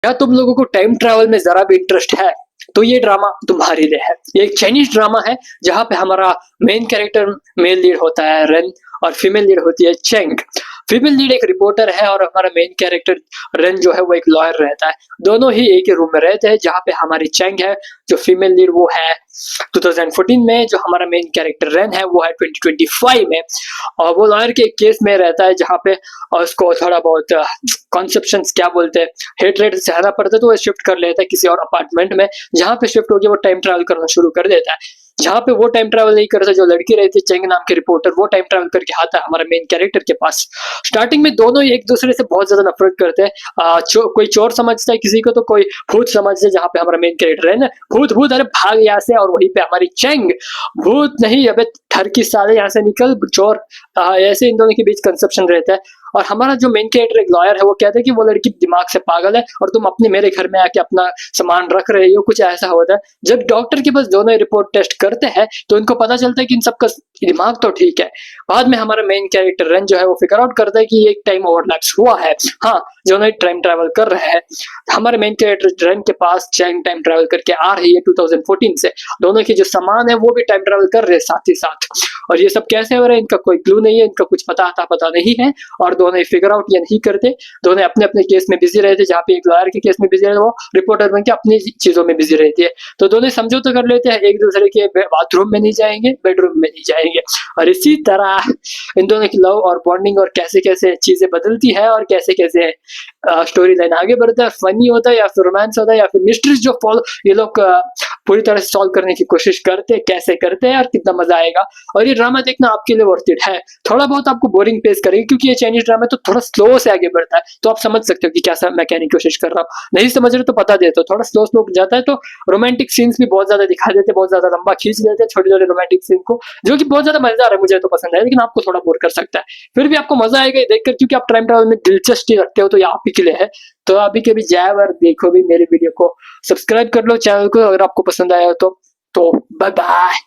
क्या तुम लोगों को टाइम ट्रैवल में जरा भी इंटरेस्ट है तो ये ड्रामा तुम्हारे लिए है। ये एक चाइनीज ड्रामा है जहाँ पे हमारा मेन कैरेक्टर मेल लीड होता है रेन और फीमेल लीड होती है चेंग। फीमेल लीड एक रिपोर्टर है और हमारा मेन कैरेक्टर रेन जो है वो एक लॉयर रहता है। दोनों ही एक ही रूम में रहते हैं जहाँ पे हमारी चेंग है जो फीमेल लीड वो है 2014 में, जो हमारा मेन कैरेक्टर रेन है वो है 2025 में। और वो लॉयर के एक केस में रहता है जहाँ पे उसको थोड़ा बहुत कॉन्सेप्शन क्या बोलते हैं हेट सहना पड़ता है, तो वो शिफ्ट कर लेता है किसी और अपार्टमेंट में। जहाँ पे शिफ्ट होकर वो टाइम ट्रैवल करना शुरू कर देता है। जहाँ पे वो टाइम ट्रैवल नहीं करता, जो लड़की रहती है चेंग नाम के रिपोर्टर, वो टाइम ट्रैवल करके आता है हमारे मेन कैरेक्टर के पास। स्टार्टिंग में दोनों ही एक दूसरे से बहुत ज्यादा नफरत करते हैं। कोई चोर समझता है किसी को तो कोई भूत समझते हैं। जहाँ पे हमारा मेन कैरेक्टर है ना, भूत भूत अरे भाग यहाँ से, और वहीं पे हमारी चेंग भूत नहीं अबे ठर की साले यहाँ से निकल चोर। ऐसे इन दोनों के बीच कंसेप्शन रहता है। और हमारा जो मेन कैरेक्टर एक लॉयर है वो कहता है कि वो लड़की दिमाग से पागल है और तुम अपने मेरे घर में आके अपना सामान रख रहे हो, कुछ ऐसा होता है। जब डॉक्टर के पास दोनों रिपोर्ट टेस्ट करते हैं तो इनको पता चलता है कि इन सबका दिमाग तो ठीक है। बाद में हमारा मेन कैरेक्टर रन जो है वो फिगर आउट करता है कि एक टाइम ओवरलैप्स हुआ है। हाँ, दोनों ही टाइम ट्रैवल कर रहे हैं। हमारे मेन कैरेक्टर रन के पास चैंग टाइम ट्रैवल करके आ रही है 2014 से। दोनों के जो सामान है वो भी टाइम ट्रैवल कर रहे हैं साथ ही साथ। और ये सब कैसे हो रहा है इनका कोई क्लू नहीं है, इनका कुछ पता नहीं है। और दोनों फिगर आउट ये नहीं करते। दोनों अपने अपने केस में बिजी रहते। जहाँ पे एक लॉयर के केस में बिजी रहते, वो रिपोर्टर बन के अपनी चीजों में बिजी रहती है। तो दोनों समझौता कर लेते हैं, एक दूसरे के बाथरूम में नहीं जाएंगे, बेडरूम में नहीं जाएंगे। और इसी तरह इन दोनों की लव और बॉन्डिंग और कैसे कैसे चीजें बदलती है और कैसे कैसे स्टोरी लाइन आगे बढ़ता है। फनी होता है या फिर रोमांस होता है या फिर मिस्ट्रीज जो फॉलो ये लोग पूरी तरह से सॉल्व करने की कोशिश करते हैं, कैसे करते हैं और कितना मजा आएगा। और ये ड्रामा देखना आपके लिए वर्थ इट है। थोड़ा बहुत आपको बोरिंग फेस करेगी क्योंकि ये चाइनीज ड्रामा तो थोड़ा स्लो से आगे बढ़ता है, तो आप समझ सकते हो कि कैसा मैं कहने की कोशिश कर रहा हूँ। नहीं समझ रहे तो बता देते हो, थोड़ा स्लो स्लो जाता है। तो रोमांटिक सीन्स भी बहुत ज्यादा दिखा देते, बहुत ज्यादा लंबा खींच देते हैं छोटे छोटे रोमांटिक सीन को, जो कि बहुत ज्यादा मजेदार है। मुझे तो पसंद है, लेकिन आपको थोड़ा बोर कर सकता है। फिर भी आपको मजा आएगा देखकर, क्योंकि आप टाइम ट्रैवल में दिलचस्पी रखते हो, तो ये आप ही के लिए है। तो अभी के भी जाए और देखो भी मेरे वीडियो को, सब्सक्राइब कर लो चैनल को अगर आपको पसंद आया हो तो बाय बाय।